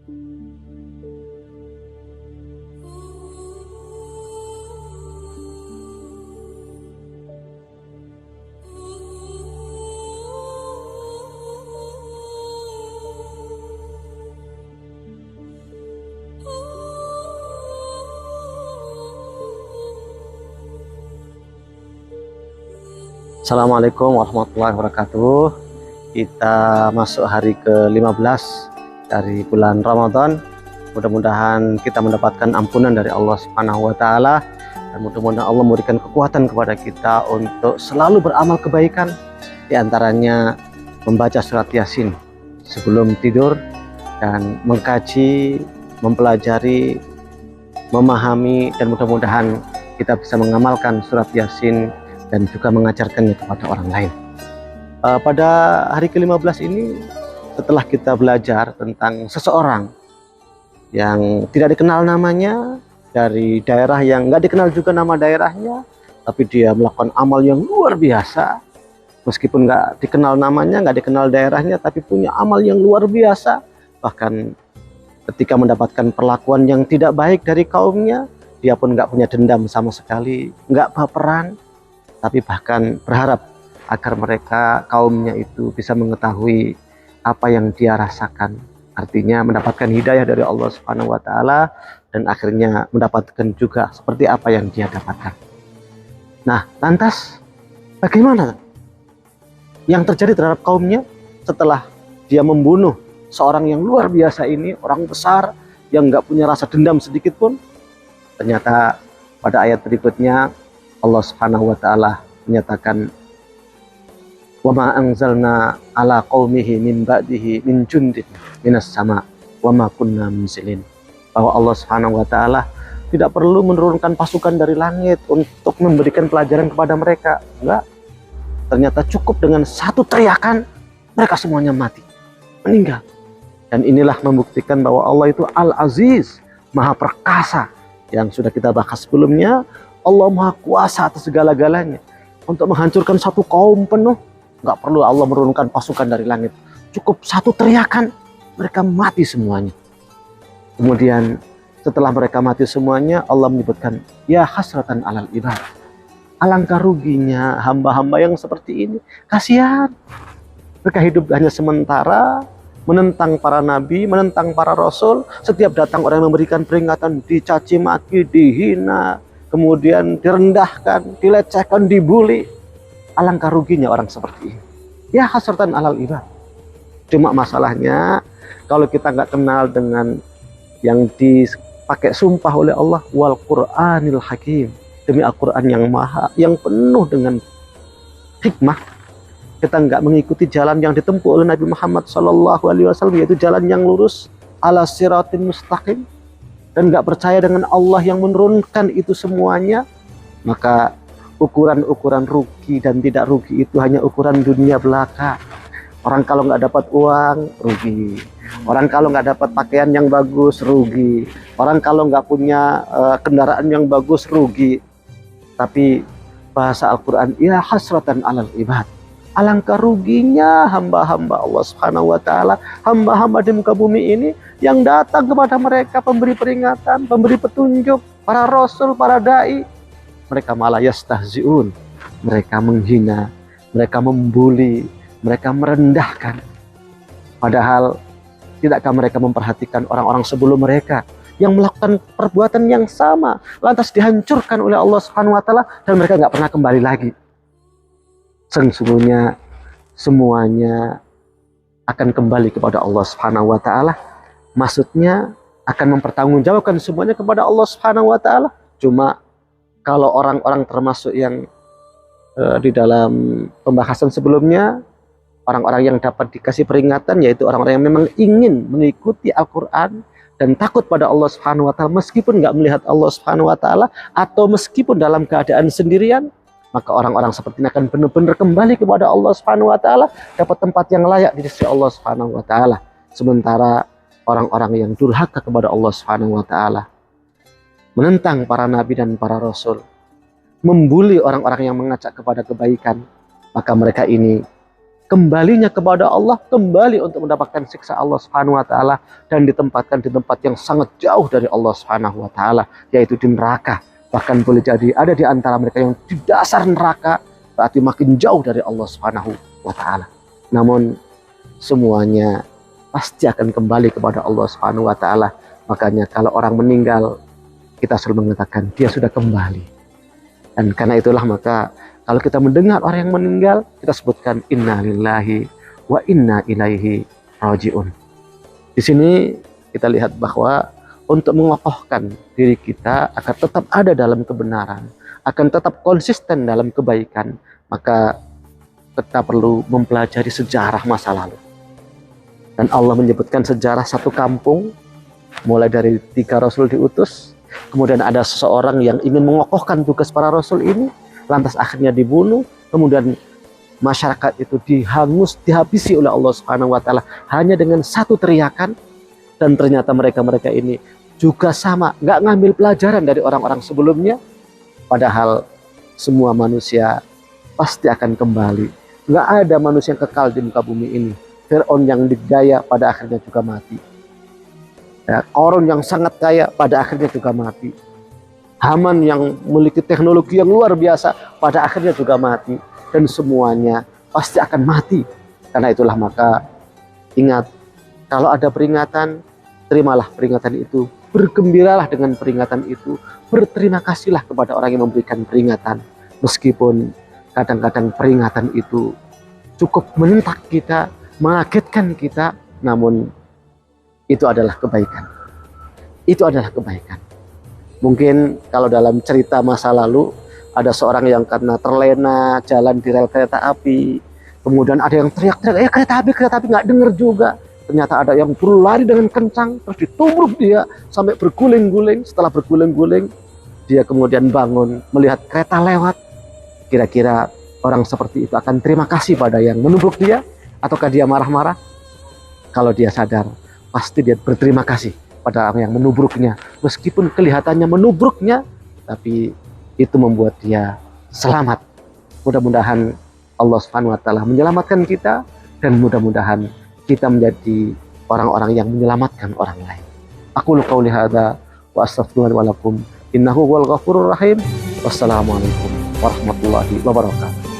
Assalamualaikum warahmatullahi wabarakatuh. Kita masuk hari ke-15 dari bulan Ramadan. Mudah-mudahan kita mendapatkan ampunan dari Allah Subhanahu wa taala, dan mudah-mudahan Allah memberikan kekuatan kepada kita untuk selalu beramal kebaikan, di antaranya membaca surat Yasin sebelum tidur dan mengkaji, mempelajari, memahami, dan mudah-mudahan kita bisa mengamalkan surat Yasin dan juga mengajarkannya kepada orang lain. Pada hari ke-15 ini, setelah kita belajar tentang seseorang yang tidak dikenal namanya, dari daerah yang nggak dikenal juga nama daerahnya, tapi dia melakukan amal yang luar biasa, meskipun nggak dikenal namanya, nggak dikenal daerahnya, tapi punya amal yang luar biasa. Bahkan ketika mendapatkan perlakuan yang tidak baik dari kaumnya, dia pun nggak punya dendam sama sekali, nggak baperan, tapi bahkan berharap agar mereka, kaumnya itu bisa mengetahui apa yang dia rasakan. Artinya mendapatkan hidayah dari Allah Subhanahu wa taala, dan akhirnya mendapatkan juga seperti apa yang dia dapatkan. Nah, lantas bagaimana yang terjadi terhadap kaumnya setelah dia membunuh seorang yang luar biasa ini, orang besar yang nggak punya rasa dendam sedikit pun? Ternyata pada ayat berikutnya Allah Subhanahu wa taala menyatakan, wa ma anzalna ala qaumihi min ba'dihi min jundin minas sama wa ma kunna munzilin. Bahwa Allah Subhanahu wa taala tidak perlu menurunkan pasukan dari langit untuk memberikan pelajaran kepada mereka. Enggak. Ternyata cukup dengan satu teriakan, mereka semuanya mati, meninggal. Dan inilah membuktikan bahwa Allah itu Al-Aziz, Maha Perkasa, yang sudah kita bahas sebelumnya. Allah Maha Kuasa atas segala-galanya. Untuk menghancurkan satu kaum penuh, nggak perlu Allah menurunkan pasukan dari langit. Cukup satu teriakan, mereka mati semuanya. Kemudian setelah mereka mati semuanya, Allah menyebutkan, ya hasratan alal ibad. Alangkah ruginya hamba-hamba yang seperti ini. Kasihan. Mereka hidup hanya sementara, menentang para nabi, menentang para rasul. Setiap datang orang yang memberikan peringatan, dicaci maki, dihina, kemudian direndahkan, dilecehkan, dibully. Alangkah ruginya orang seperti ini. Ya hasratan alal ibad. Cuma masalahnya, kalau kita nggak kenal dengan yang dipakai sumpah oleh Allah, wal Qur'anil Hakim, demi Al-Quran yang maha, yang penuh dengan hikmah, kita nggak mengikuti jalan yang ditempuh oleh Nabi Muhammad SAW, yaitu jalan yang lurus, ala siratin mustaqim, dan nggak percaya dengan Allah yang menurunkan itu semuanya, maka ukuran-ukuran rugi dan tidak rugi itu hanya ukuran dunia belaka. Orang kalau nggak dapat uang, rugi. Orang kalau nggak dapat pakaian yang bagus, rugi. Orang kalau nggak punya kendaraan yang bagus, rugi. Tapi bahasa Al-Quran, ya hasratan alal ibad. Alangkah ruginya hamba-hamba Allah Subhanahu wa taala, hamba-hamba di muka bumi ini yang datang kepada mereka pemberi peringatan, pemberi petunjuk, para rasul, para dai, mereka malah yastahziun, mereka menghina, mereka membuli, mereka merendahkan. Padahal tidakkah mereka memperhatikan orang-orang sebelum mereka yang melakukan perbuatan yang sama, lantas dihancurkan oleh Allah Subhanahu wa taala, dan mereka nggak pernah kembali lagi. Sesungguhnya semuanya akan kembali kepada Allah Subhanahu wa taala. Maksudnya akan mempertanggungjawabkan semuanya kepada Allah Subhanahu wa taala. Cuma kalau orang-orang termasuk yang di dalam pembahasan sebelumnya, orang-orang yang dapat dikasih peringatan, yaitu orang-orang yang memang ingin mengikuti Al-Quran dan takut pada Allah Subhanahu wa taala meskipun nggak melihat Allah Subhanahu wa taala, atau meskipun dalam keadaan sendirian, maka orang-orang seperti ini akan benar-benar kembali kepada Allah Subhanahu wa taala, dapat tempat yang layak di sisi Allah Subhanahu wa taala. Sementara orang-orang yang durhaka kepada Allah Subhanahu wa taala, menentang para nabi dan para rasul, membuli orang-orang yang mengajak kepada kebaikan, maka mereka ini kembalinya kepada Allah, kembali untuk mendapatkan siksa Allah Subhanahu wa taala dan ditempatkan di tempat yang sangat jauh dari Allah Subhanahu wa taala, yaitu di neraka. Bahkan boleh jadi ada di antara mereka yang di dasar neraka, berarti makin jauh dari Allah Subhanahu wa taala. Namun semuanya pasti akan kembali kepada Allah Subhanahu wa taala. Makanya kalau orang meninggal, kita selalu mengatakan dia sudah kembali. Dan karena itulah maka kalau kita mendengar orang yang meninggal, kita sebutkan inna lillahi wa inna ilaihi rajiun. Di sini kita lihat bahwa untuk mengokohkan diri kita agar tetap ada dalam kebenaran, akan tetap konsisten dalam kebaikan, maka kita perlu mempelajari sejarah masa lalu. Dan Allah menyebutkan sejarah satu kampung, mulai dari 3 rasul diutus, kemudian ada seseorang yang ingin mengokohkan tugas para rasul ini, lantas akhirnya dibunuh, kemudian masyarakat itu dihabisi oleh Allah Subhanahu wa taala hanya dengan satu teriakan. Dan ternyata mereka ini juga sama, nggak ngambil pelajaran dari orang-orang sebelumnya, padahal semua manusia pasti akan kembali. Nggak ada manusia yang kekal di muka bumi ini. Fir'aun yang digaya pada akhirnya juga mati. Ya, Qarun yang sangat kaya pada akhirnya juga mati. Haman yang memiliki teknologi yang luar biasa pada akhirnya juga mati. Dan semuanya pasti akan mati. Karena itulah maka ingat, kalau ada peringatan, terimalah peringatan itu. Bergembiralah dengan peringatan itu. Berterima kasihlah kepada orang yang memberikan peringatan. Meskipun kadang-kadang peringatan itu cukup menentak kita, mengagetkan kita, namun itu adalah kebaikan. Itu adalah kebaikan. Mungkin kalau dalam cerita masa lalu, ada seorang yang karena terlena jalan di rel kereta api, kemudian ada yang teriak-teriak, kereta api, nggak dengar juga. Ternyata ada yang berlari dengan kencang, terus ditubruk dia sampai berguling-guling. Setelah berguling-guling, dia kemudian bangun melihat kereta lewat. Kira-kira orang seperti itu akan terima kasih pada yang menubruk dia, ataukah dia marah-marah? Kalau dia sadar, pasti dia berterima kasih pada orang yang menubruknya. Meskipun kelihatannya menubruknya, tapi itu membuat dia selamat. Mudah-mudahan Allah Subhanahu wa taala menyelamatkan kita, dan mudah-mudahan kita menjadi orang-orang yang menyelamatkan orang lain. Aku qouli hadza wa astaghfirullaha wa lakum innahu huwal ghafurur rahim. Wassalamualaikum warahmatullahi wabarakatuh.